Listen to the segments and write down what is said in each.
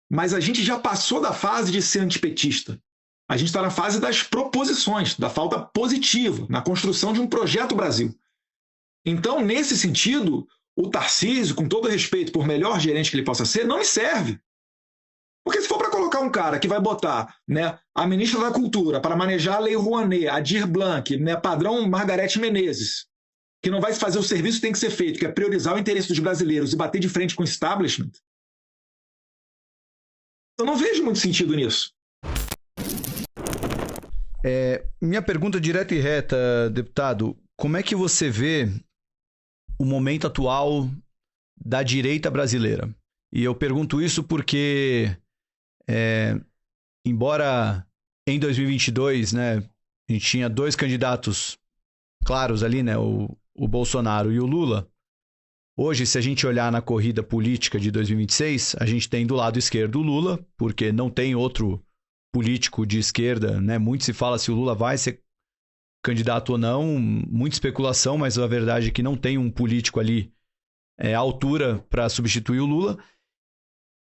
mas a gente já passou da fase de ser antipetista. A gente está na fase das proposições, da falta positiva, na construção de um projeto Brasil. Então, nesse sentido, o Tarcísio, com todo respeito por melhor gerente que ele possa ser, não me serve. Porque se for para colocar um cara que vai botar, né, a ministra da Cultura para manejar a Lei Rouanet, a Dir Blanc, né, padrão Margarete Menezes, que não vai fazer o serviço que tem que ser feito, que é priorizar o interesse dos brasileiros e bater de frente com o establishment, eu não vejo muito sentido nisso. Minha pergunta direta e reta, deputado, como é que você vê o momento atual da direita brasileira? E eu pergunto isso porque, embora em 2022, né, a gente tinha dois candidatos claros ali, né, o Bolsonaro e o Lula, hoje, se a gente olhar na corrida política de 2026, a gente tem do lado esquerdo o Lula, porque não tem outro político de esquerda, né? Muito se fala se o Lula vai ser candidato ou não, muita especulação, mas a verdade é que não tem um político ali à altura para substituir o Lula.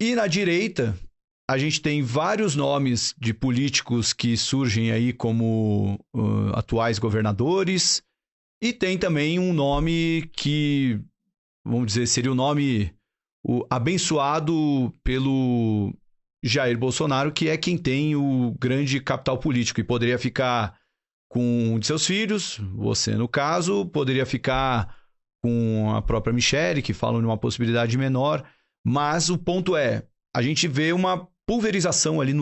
E na direita, a gente tem vários nomes de políticos que surgem aí como atuais governadores, e tem também um nome que, vamos dizer, seria o nome abençoado pelo Jair Bolsonaro, que é quem tem o grande capital político e poderia ficar com um de seus filhos, você no caso, poderia ficar com a própria Michelle, que falam de uma possibilidade menor, mas o ponto é, a gente vê uma pulverização ali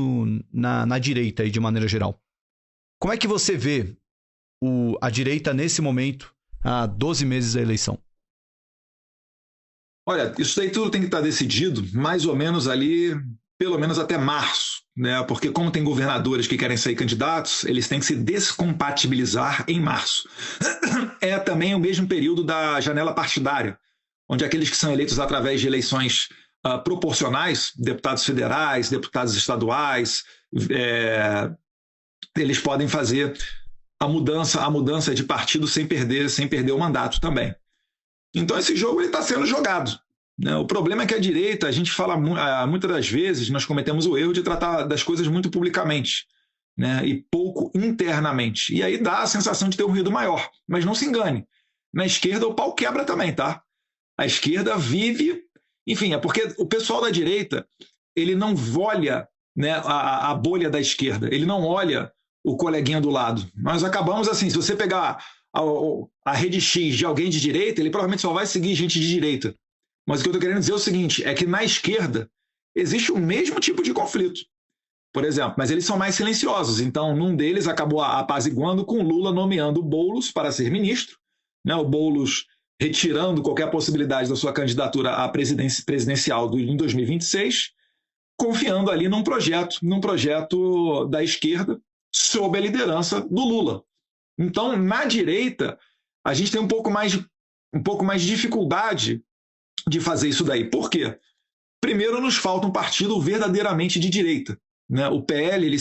na direita aí, de maneira geral. Como é que você vê a direita nesse momento, há 12 meses da eleição? Olha, isso aí tudo tem que estar decidido mais ou menos ali, pelo menos até março, né? Porque como tem governadores que querem sair candidatos, eles têm que se descompatibilizar em março. É também o mesmo período da janela partidária, onde aqueles que são eleitos através de eleições proporcionais, deputados federais, deputados estaduais, eles podem fazer a mudança de partido sem perder o mandato também. Então esse jogo está sendo jogado. Né? O problema é que a direita, a gente fala muitas das vezes, nós cometemos o erro de tratar das coisas muito publicamente, né? E pouco internamente. E aí dá a sensação de ter um ruído maior. Mas não se engane, na esquerda o pau quebra também, tá? A esquerda vive... Enfim, é porque o pessoal da direita, ele não olha, né, a bolha da esquerda, ele não olha o coleguinha do lado. Nós acabamos assim, se você pegar a rede X de alguém de direita, ele provavelmente só vai seguir gente de direita. Mas o que eu estou querendo dizer é o seguinte, é que na esquerda existe o mesmo tipo de conflito, por exemplo, mas eles são mais silenciosos. Então, num deles acabou apaziguando com Lula nomeando o Boulos para ser ministro, né? O Boulos retirando qualquer possibilidade da sua candidatura à presidência presidencial em 2026, confiando ali num projeto da esquerda sob a liderança do Lula. Então, na direita, a gente tem um pouco mais de dificuldade de fazer isso daí. Por quê? Primeiro, nos falta um partido verdadeiramente de direita. Né? O PL ele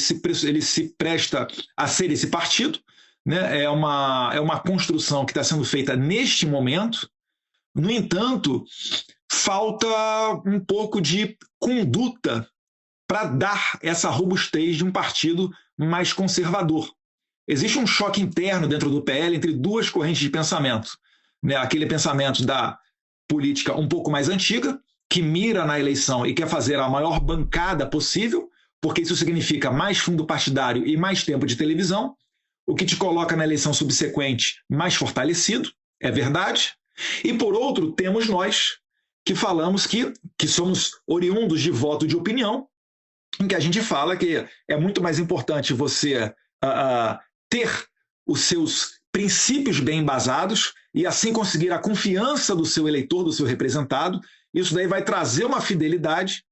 se presta a ser esse partido. Né? É uma construção que está sendo feita neste momento. No entanto, falta um pouco de conduta para dar essa robustez de um partido mais conservador. Existe um choque interno dentro do PL entre duas correntes de pensamento. Né? Aquele pensamento da política um pouco mais antiga, que mira na eleição e quer fazer a maior bancada possível, porque isso significa mais fundo partidário e mais tempo de televisão, o que te coloca na eleição subsequente mais fortalecido, é verdade. E, por outro, temos nós, que falamos que somos oriundos de voto de opinião, em que a gente fala que é muito mais importante você ter os seus princípios bem embasados e assim conseguir a confiança do seu eleitor, do seu representado. Isso daí vai trazer uma fidelidade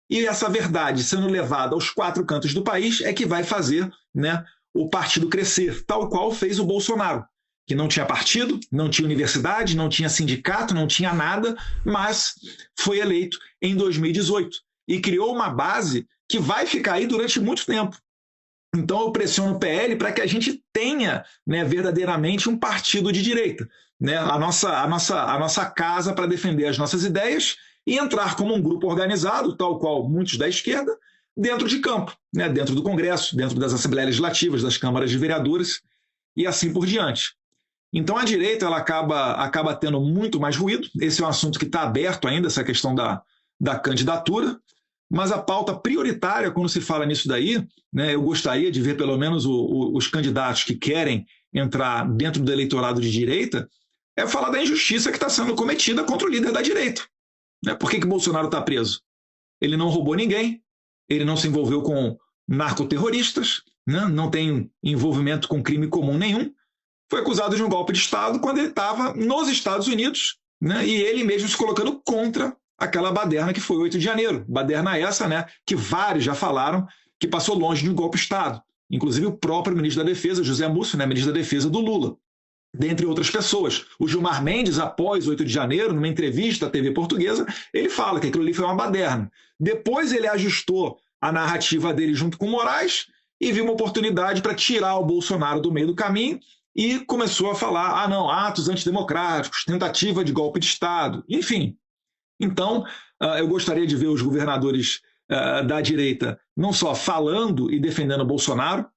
e essa verdade sendo levada aos quatro cantos do país é que vai fazer, né, o partido crescer, tal qual fez o Bolsonaro, que não tinha partido, não tinha universidade, não tinha sindicato, não tinha nada, mas foi eleito em 2018 e criou uma base que vai ficar aí durante muito tempo. Então eu pressiono o PL para que a gente tenha, né, verdadeiramente um partido de direita, né, a nossa casa para defender as nossas ideias e entrar como um grupo organizado, tal qual muitos da esquerda, dentro de campo, né? Dentro do Congresso, dentro das Assembleias Legislativas, das câmaras de vereadores e assim por diante. Então a direita ela acaba tendo muito mais ruído. Esse é um assunto que está aberto ainda, essa questão da candidatura, mas a pauta prioritária, quando se fala nisso daí, né, eu gostaria de ver pelo menos os candidatos que querem entrar dentro do eleitorado de direita, é falar da injustiça que está sendo cometida contra o líder da direita. Né? Por que Bolsonaro está preso? Ele não roubou ninguém, ele não se envolveu com narcoterroristas, né? Não tem envolvimento com crime comum nenhum, foi acusado de um golpe de Estado quando ele estava nos Estados Unidos, né? E ele mesmo se colocando contra aquela baderna que foi 8 de janeiro. Baderna essa, né, que vários já falaram que passou longe de um golpe de Estado. Inclusive o próprio ministro da Defesa, José Múcio, né, ministro da Defesa do Lula, dentre outras pessoas. O Gilmar Mendes, após 8 de janeiro, numa entrevista à TV portuguesa, ele fala que aquilo ali foi uma baderna. Depois ele ajustou a narrativa dele junto com o Moraes e viu uma oportunidade para tirar o Bolsonaro do meio do caminho e começou a falar, não, atos antidemocráticos, tentativa de golpe de Estado, enfim. Então, eu gostaria de ver os governadores da direita não só falando e defendendo o Bolsonaro,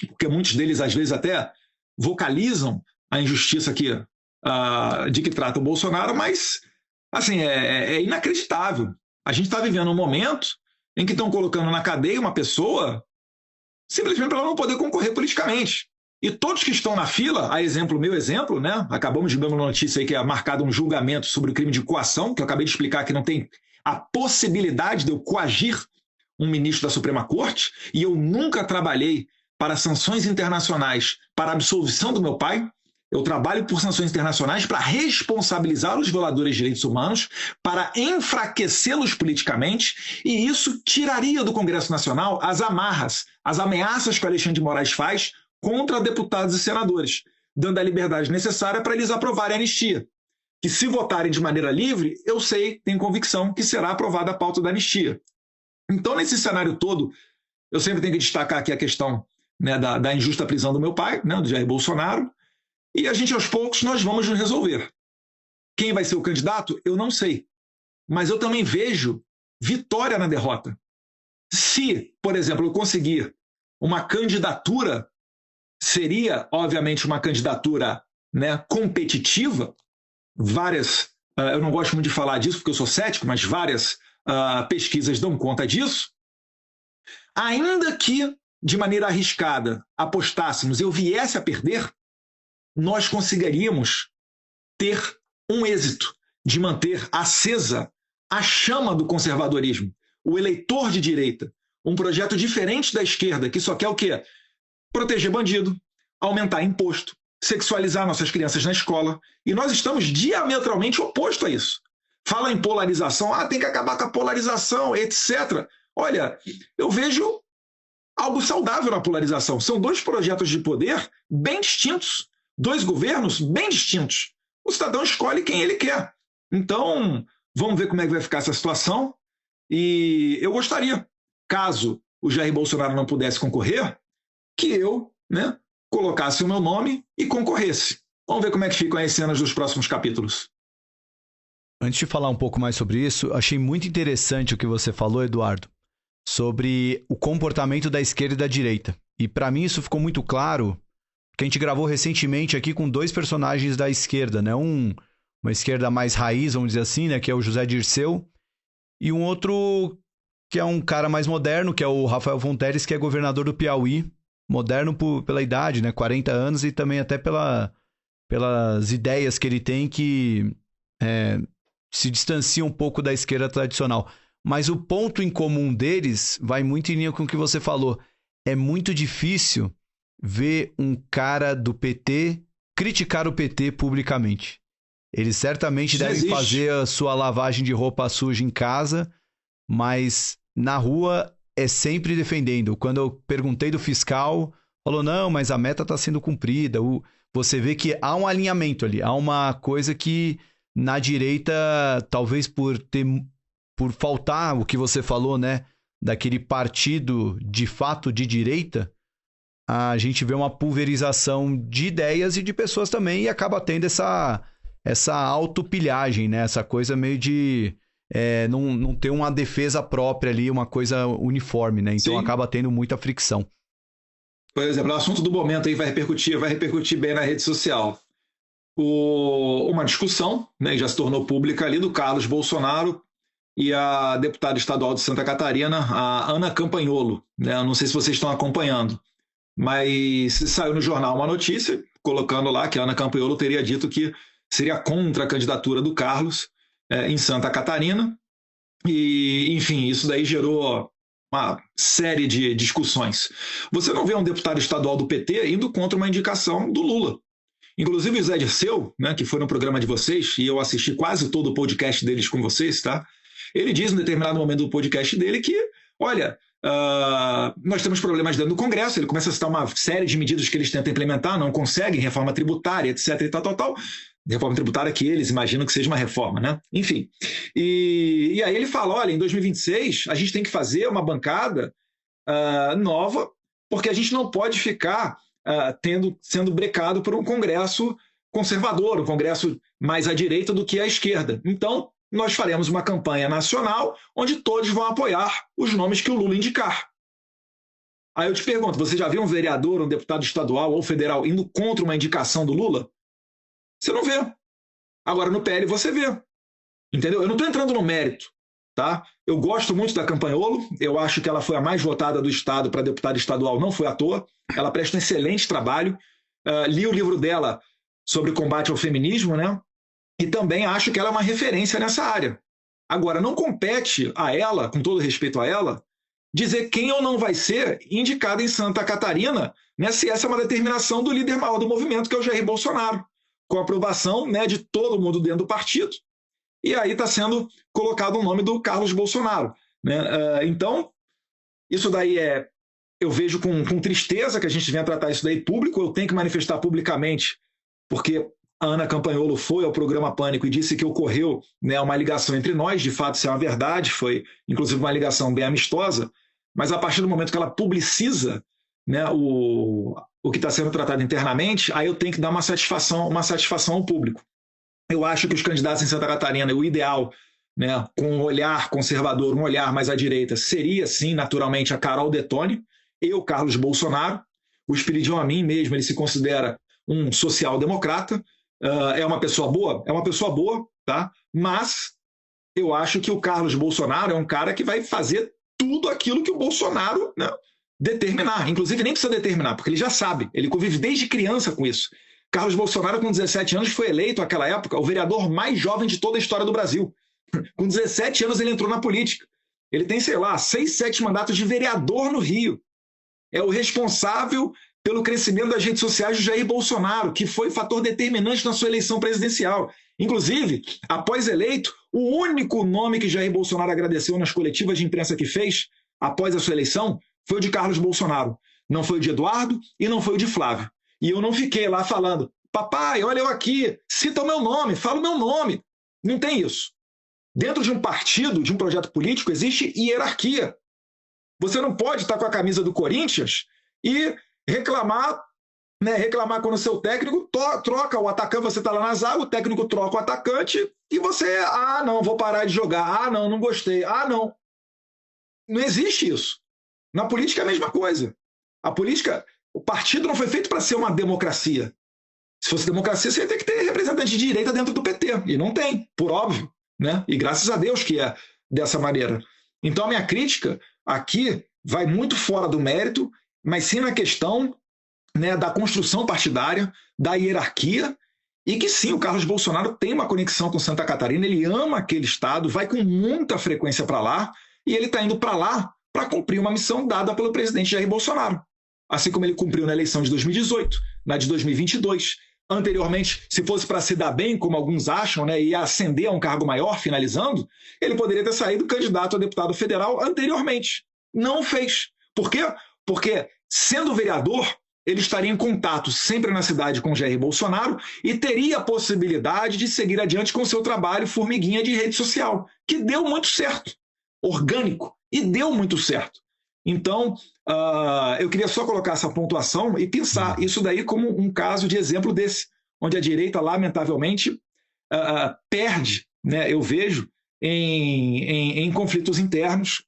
porque muitos deles, às vezes, até vocalizam a injustiça de que trata o Bolsonaro, mas, assim, é inacreditável. A gente está vivendo um momento em que estão colocando na cadeia uma pessoa simplesmente para ela não poder concorrer politicamente. E todos que estão na fila, meu exemplo, né? Acabamos de ver uma notícia aí que é marcado um julgamento sobre o crime de coação, que eu acabei de explicar que não tem a possibilidade de eu coagir um ministro da Suprema Corte, e eu nunca trabalhei para sanções internacionais para a absolvição do meu pai. Eu trabalho por sanções internacionais para responsabilizar os violadores de direitos humanos, para enfraquecê-los politicamente, e isso tiraria do Congresso Nacional as amarras, as ameaças que o Alexandre de Moraes faz contra deputados e senadores, dando a liberdade necessária para eles aprovarem a anistia. Que se votarem de maneira livre, eu sei, tenho convicção que será aprovada a pauta da anistia. Então, nesse cenário todo, eu sempre tenho que destacar aqui a questão, né, da injusta prisão do meu pai, né, do Jair Bolsonaro, e a gente, aos poucos, nós vamos nos resolver. Quem vai ser o candidato? Eu não sei. Mas eu também vejo vitória na derrota. Se, por exemplo, eu conseguir uma candidatura, seria, obviamente, uma candidatura, né, competitiva. Eu não gosto muito de falar disso porque eu sou cético, mas várias pesquisas dão conta disso. Ainda que, de maneira arriscada, apostássemos e eu viesse a perder, nós conseguiríamos ter um êxito de manter acesa a chama do conservadorismo, o eleitor de direita, um projeto diferente da esquerda, que só quer o quê? Proteger bandido, aumentar imposto, sexualizar nossas crianças na escola. E nós estamos diametralmente oposto a isso. Fala em polarização, tem que acabar com a polarização, etc. Olha, eu vejo algo saudável na polarização. São dois projetos de poder bem distintos, dois governos bem distintos. O cidadão escolhe quem ele quer. Então, vamos ver como é que vai ficar essa situação. E eu gostaria, caso o Jair Bolsonaro não pudesse concorrer, que eu, né, colocasse o meu nome e concorresse. Vamos ver como é que ficam as cenas dos próximos capítulos. Antes de falar um pouco mais sobre isso, achei muito interessante o que você falou, Eduardo, sobre o comportamento da esquerda e da direita. E para mim isso ficou muito claro, porque a gente gravou recentemente aqui com dois personagens da esquerda, né? Uma esquerda mais raiz, vamos dizer assim, né? Que é o José Dirceu, e um outro que é um cara mais moderno, que é o Rafael Fonteles, que é governador do Piauí, moderno pela idade, né? 40 anos, e também até pelas ideias que ele tem que se distancia um pouco da esquerda tradicional. Mas o ponto em comum deles vai muito em linha com o que você falou. É muito difícil ver um cara do PT criticar o PT publicamente. Eles certamente devem fazer a sua lavagem de roupa suja em casa, mas na rua é sempre defendendo. Quando eu perguntei do fiscal, falou, não, mas a meta está sendo cumprida. Você vê que há um alinhamento ali, há uma coisa que na direita, talvez por faltar o que você falou, né, daquele partido de fato de direita, a gente vê uma pulverização de ideias e de pessoas também, e acaba tendo essa autopilhagem, né, essa coisa meio de não ter uma defesa própria ali, uma coisa uniforme, né? Então Sim. acaba tendo muita fricção. Por exemplo, o assunto do momento aí vai repercutir bem na rede social. Uma discussão, né, já se tornou pública ali, do Carlos Bolsonaro e a deputada estadual de Santa Catarina, a Ana Campagnolo. Né? Não sei se vocês estão acompanhando, mas saiu no jornal uma notícia colocando lá que a Ana Campagnolo teria dito que seria contra a candidatura do Carlos em Santa Catarina. E, enfim, isso daí gerou uma série de discussões. Você não vê um deputado estadual do PT indo contra uma indicação do Lula. Inclusive o Zé Dirceu, né, que foi no programa de vocês, e eu assisti quase todo o podcast deles com vocês, tá? Ele diz, em determinado momento do podcast dele, que, olha, nós temos problemas dentro do Congresso. Ele começa a citar uma série de medidas que eles tentam implementar, não conseguem, reforma tributária, etc, e tal. Reforma tributária que eles imaginam que seja uma reforma, né? Enfim. E aí ele fala, olha, em 2026 a gente tem que fazer uma bancada nova, porque a gente não pode ficar sendo brecado por um Congresso conservador, um Congresso mais à direita do que à esquerda. Então, nós faremos uma campanha nacional onde todos vão apoiar os nomes que o Lula indicar. Aí eu te pergunto, você já viu um vereador, um deputado estadual ou federal indo contra uma indicação do Lula? Você não vê. Agora, no PL, você vê. Entendeu? Eu não estou entrando no mérito. Tá? Eu gosto muito da Campagnolo, eu acho que ela foi a mais votada do Estado para deputada estadual, não foi à toa. Ela presta um excelente trabalho. Li o livro dela sobre combate ao feminismo, né? E também acho que ela é uma referência nessa área. Agora, não compete a ela, com todo respeito a ela, dizer quem ou não vai ser indicada em Santa Catarina, né, se essa é uma determinação do líder maior do movimento, que é o Jair Bolsonaro, com a aprovação, né, de todo mundo dentro do partido. E aí está sendo colocado o nome do Carlos Bolsonaro. Né? Então, isso daí eu vejo com tristeza que a gente venha tratar isso daí público. Eu tenho que manifestar publicamente, porque a Ana Campagnolo foi ao programa Pânico e disse que ocorreu, né, uma ligação entre nós. De fato, isso é uma verdade, foi inclusive uma ligação bem amistosa, mas a partir do momento que ela publiciza, né, o que está sendo tratado internamente, aí eu tenho que dar uma satisfação ao público. Eu acho que os candidatos em Santa Catarina, o ideal, né, com um olhar conservador, um olhar mais à direita, seria, sim, naturalmente, a Carol Detone e o Carlos Bolsonaro. O Espiridião Amin mesmo, ele se considera um social-democrata. É uma pessoa boa? É uma pessoa boa, tá? Mas eu acho que o Carlos Bolsonaro é um cara que vai fazer tudo aquilo que o Bolsonaro, né, determinar. Inclusive, nem precisa determinar, porque ele já sabe. Ele convive desde criança com isso. Carlos Bolsonaro, com 17 anos, foi eleito, naquela época, o vereador mais jovem de toda a história do Brasil. Com 17 anos, ele entrou na política. Ele tem, 6, 7 mandatos de vereador no Rio. É o responsável pelo crescimento das redes sociais do Jair Bolsonaro, que foi fator determinante na sua eleição presidencial. Inclusive, após eleito, o único nome que Jair Bolsonaro agradeceu nas coletivas de imprensa que fez, após a sua eleição, foi o de Carlos Bolsonaro. Não foi o de Eduardo e não foi o de Flávio. E eu não fiquei lá falando, papai, olha eu aqui, cita o meu nome, fala o meu nome. Não tem isso. Dentro de um partido, de um projeto político, existe hierarquia. Você não pode estar com a camisa do Corinthians e reclamar quando o seu técnico troca o atacante, você está lá na zaga, o técnico troca o atacante e você, não, vou parar de jogar, não gostei, não. Não existe isso. Na política é a mesma coisa. A política... O partido não foi feito para ser uma democracia. Se fosse democracia, você ia ter que ter representante de direita dentro do PT. E não tem, por óbvio. Né? E graças a Deus que é dessa maneira. Então a minha crítica aqui vai muito fora do mérito, mas sim na questão, né, da construção partidária, da hierarquia, e que sim, o Carlos Bolsonaro tem uma conexão com Santa Catarina, ele ama aquele estado, vai com muita frequência para lá, e ele está indo para lá para cumprir uma missão dada pelo presidente Jair Bolsonaro. Assim como ele cumpriu na eleição de 2018, na de 2022. Anteriormente, se fosse para se dar bem, como alguns acham, né, e ascender a um cargo maior, finalizando, ele poderia ter saído candidato a deputado federal anteriormente. Não fez. Por quê? Porque, sendo vereador, ele estaria em contato sempre na cidade com Jair Bolsonaro e teria a possibilidade de seguir adiante com o seu trabalho formiguinha de rede social, que deu muito certo, orgânico, e deu muito certo. Então, eu queria só colocar essa pontuação e pensar isso daí como um caso de exemplo desse, onde a direita, lamentavelmente, perde, né, eu vejo, em conflitos internos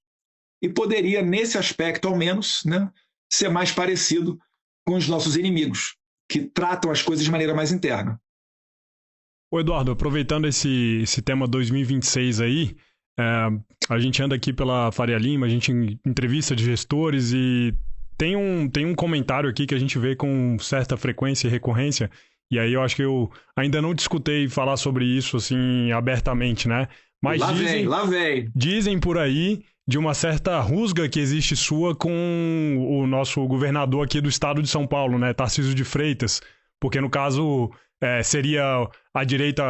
e poderia, nesse aspecto ao menos, né, ser mais parecido com os nossos inimigos, que tratam as coisas de maneira mais interna. Ô Eduardo, aproveitando esse tema 2026 aí, a gente anda aqui pela Faria Lima, a gente entrevista de gestores e tem um comentário aqui que a gente vê com certa frequência e recorrência, e aí eu acho que eu ainda não discutei falar sobre isso assim abertamente, né? Mas lá vem. Dizem por aí de uma certa rusga que existe sua com o nosso governador aqui do estado de São Paulo, né, Tarcísio de Freitas, porque no caso seria a direita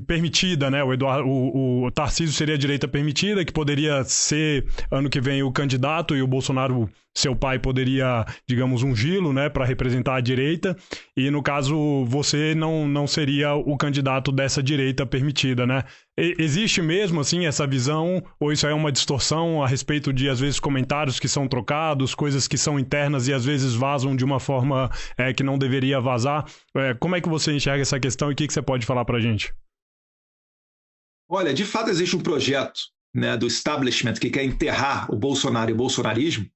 permitida, né? O Tarcísio seria a direita permitida, que poderia ser ano que vem o candidato, e o Bolsonaro, seu pai, poderia, digamos, ungí-lo, né, para representar a direita, e no caso você não seria o candidato dessa direita permitida, né? Existe mesmo, assim, essa visão, ou isso é uma distorção a respeito de, às vezes, comentários que são trocados, coisas que são internas e às vezes vazam de uma forma que não deveria vazar? Como é que você enxerga essa questão e o que você pode falar pra gente? Olha, de fato existe um projeto, né, do establishment que quer enterrar o Bolsonaro e o bolsonarismo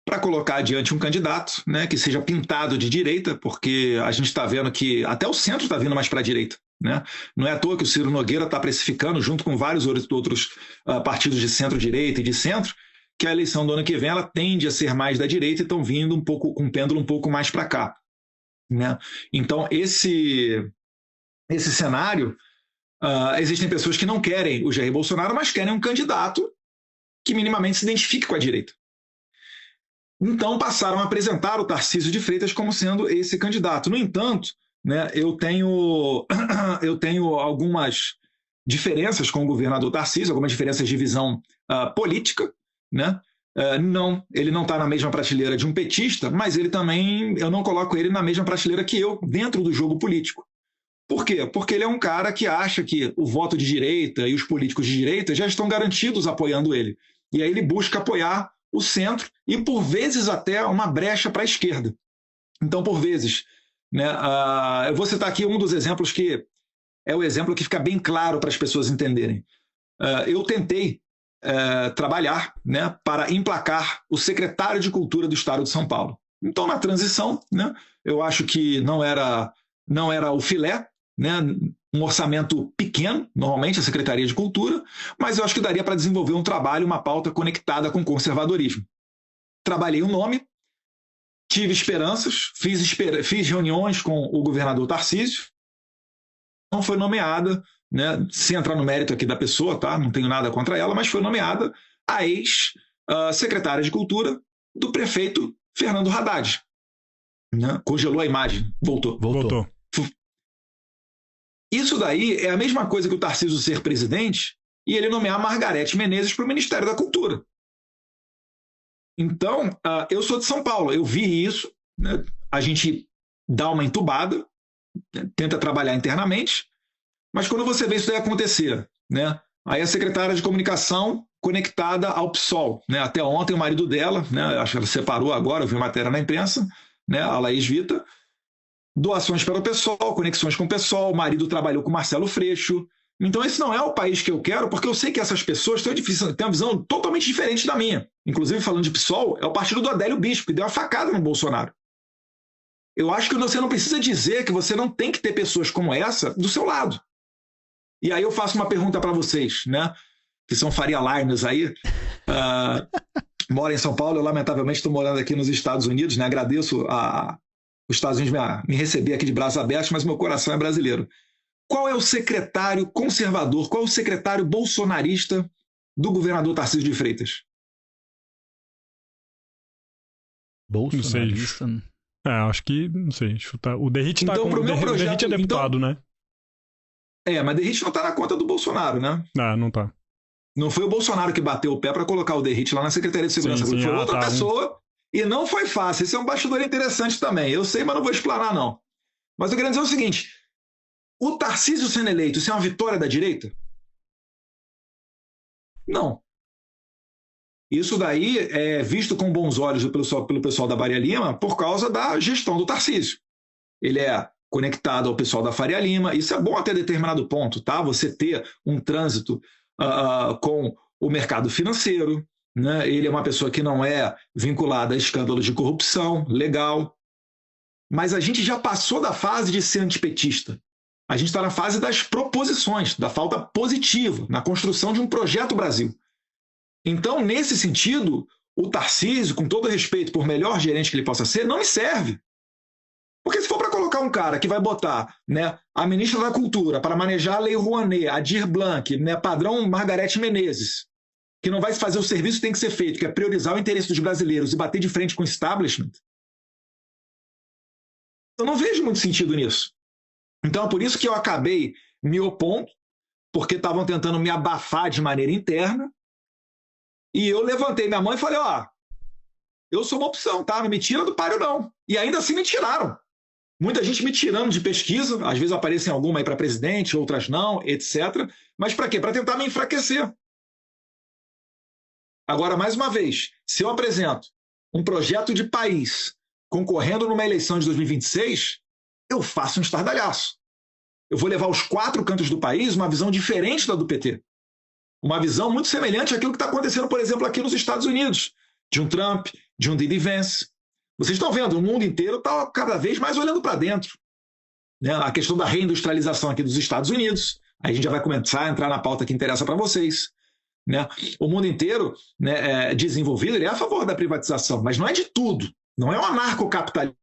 para colocar adiante um candidato, né, que seja pintado de direita, porque a gente está vendo que até o centro está vindo mais para a direita. Né? Não é à toa que o Ciro Nogueira está precificando, junto com vários outros partidos de centro-direita e de centro, que a eleição do ano que vem ela tende a ser mais da direita e estão vindo um pouco com um pêndulo um pouco mais para cá. Né? Então, esse cenário, existem pessoas que não querem o Jair Bolsonaro, mas querem um candidato que minimamente se identifique com a direita. Então, passaram a apresentar o Tarcísio de Freitas como sendo esse candidato. No entanto, né, eu tenho algumas diferenças com o governador Tarcísio, algumas diferenças de visão política. Né? Ele não está na mesma prateleira de um petista, mas ele também, eu não coloco ele na mesma prateleira que eu, dentro do jogo político. Por quê? Porque ele é um cara que acha que o voto de direita e os políticos de direita já estão garantidos apoiando ele. E aí ele busca apoiar o centro e, por vezes, até uma brecha para a esquerda. Então, por vezes, né, eu vou citar aqui um dos exemplos que é o exemplo que fica bem claro para as pessoas entenderem. Eu tentei trabalhar, né, para emplacar o secretário de Cultura do Estado de São Paulo. Então, na transição, né, eu acho que não era o filé, né, um orçamento pequeno, normalmente a Secretaria de Cultura, mas eu acho que daria para desenvolver um trabalho, uma pauta conectada com conservadorismo. Trabalhei o nome, tive esperanças, fiz reuniões com o governador Tarcísio, não foi nomeada, né, sem entrar no mérito aqui da pessoa, tá? Não tenho nada contra ela, mas foi nomeada a ex-secretária de Cultura do prefeito Fernando Haddad. Né? Congelou a imagem, voltou. Isso daí é a mesma coisa que o Tarcísio ser presidente e ele nomear Margarete Menezes para o Ministério da Cultura. Então, eu sou de São Paulo, eu vi isso, né? A gente dá uma entubada, tenta trabalhar internamente, mas quando você vê isso daí acontecer, né? Aí a secretária de comunicação conectada ao PSOL, né? Até ontem o marido dela, né? Acho que ela separou agora, eu vi matéria na imprensa, né? A Laís Vita, doações para o PSOL, conexões com o PSOL, o marido trabalhou com Marcelo Freixo. Então esse não é o país que eu quero, porque eu sei que essas pessoas têm uma visão totalmente diferente da minha. Inclusive, falando de PSOL, é o partido do Adélio Bispo, que deu uma facada no Bolsonaro. Eu acho que você não precisa dizer que você não tem que ter pessoas como essa do seu lado. E aí eu faço uma pergunta para vocês, né? Que são Faria Limers aí. Moro em São Paulo, eu lamentavelmente estou morando aqui nos Estados Unidos, né? Agradeço os Estados Unidos me receber aqui de braços abertos, mas meu coração é brasileiro. Qual é o secretário conservador, qual é o secretário bolsonarista do governador Tarcísio de Freitas? Bolsonarista? Acho que, não sei, chutar. O Derrite tá então, com... O Derrite é deputado, então, né? mas Derrite não está na conta do Bolsonaro, né? Não tá. Não foi o Bolsonaro que bateu o pé para colocar o Derrite lá na Secretaria de Segurança Pública. Foi outra pessoa e não foi fácil. Esse é um bastidor interessante também. Eu sei, mas não vou explanar, não. Mas eu quero dizer o seguinte: o Tarcísio sendo eleito, isso é uma vitória da direita? Não. Isso daí é visto com bons olhos pelo pessoal da Faria Lima por causa da gestão do Tarcísio. Ele é conectado ao pessoal da Faria Lima. Isso é bom até determinado ponto, tá? Você ter um trânsito com o mercado financeiro, né? Ele é uma pessoa que não é vinculada a escândalos de corrupção, legal. Mas a gente já passou da fase de ser antipetista. A gente está na fase das proposições, da falta positiva, na construção de um projeto Brasil. Então, nesse sentido, o Tarcísio, com todo respeito, por melhor gerente que ele possa ser, não me serve. Porque se for para colocar um cara que vai botar, né, a ministra da Cultura para manejar a Lei Rouanet, a Dir Blanc, né, padrão Margarete Menezes, que não vai fazer o serviço que tem que ser feito, que é priorizar o interesse dos brasileiros e bater de frente com o establishment, eu não vejo muito sentido nisso. Então, por isso que eu acabei me opondo, porque estavam tentando me abafar de maneira interna, e eu levantei minha mão e falei, eu sou uma opção, tá? Não me tira do páreo, não. E ainda assim me tiraram. Muita gente me tirando de pesquisa, às vezes aparecem alguma aí para presidente, outras não, etc. Mas para quê? Para tentar me enfraquecer. Agora, mais uma vez, se eu apresento um projeto de país concorrendo numa eleição de 2026, eu faço um estardalhaço. Eu vou levar aos 4 cantos do país uma visão diferente da do PT. Uma visão muito semelhante àquilo que está acontecendo, por exemplo, aqui nos Estados Unidos, de um Trump, de um D.D. Vance. Vocês estão vendo, o mundo inteiro está cada vez mais olhando para dentro. Né? A questão da reindustrialização aqui dos Estados Unidos, aí a gente já vai começar a entrar na pauta que interessa para vocês. Né? O mundo inteiro, né, desenvolvido, ele é a favor da privatização, mas não é de tudo. Não é um anarcocapitalismo.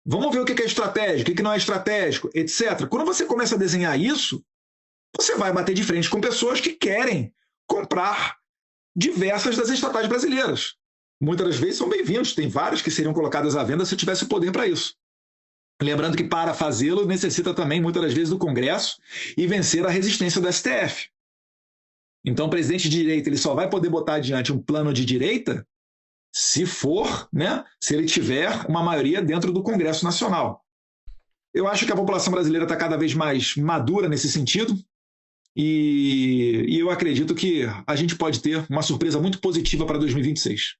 Vamos ver o que é estratégico, o que não é estratégico, etc. Quando você começa a desenhar isso, você vai bater de frente com pessoas que querem comprar diversas das estatais brasileiras. Muitas das vezes são bem-vindos, tem várias que seriam colocadas à venda se eu tivesse o poder para isso. Lembrando que para fazê-lo necessita também, muitas das vezes, do Congresso e vencer a resistência do STF. Então, o presidente de direita ele só vai poder botar adiante um plano de direita se for, né, se ele tiver uma maioria dentro do Congresso Nacional. Eu acho que a população brasileira está cada vez mais madura nesse sentido e eu acredito que a gente pode ter uma surpresa muito positiva para 2026.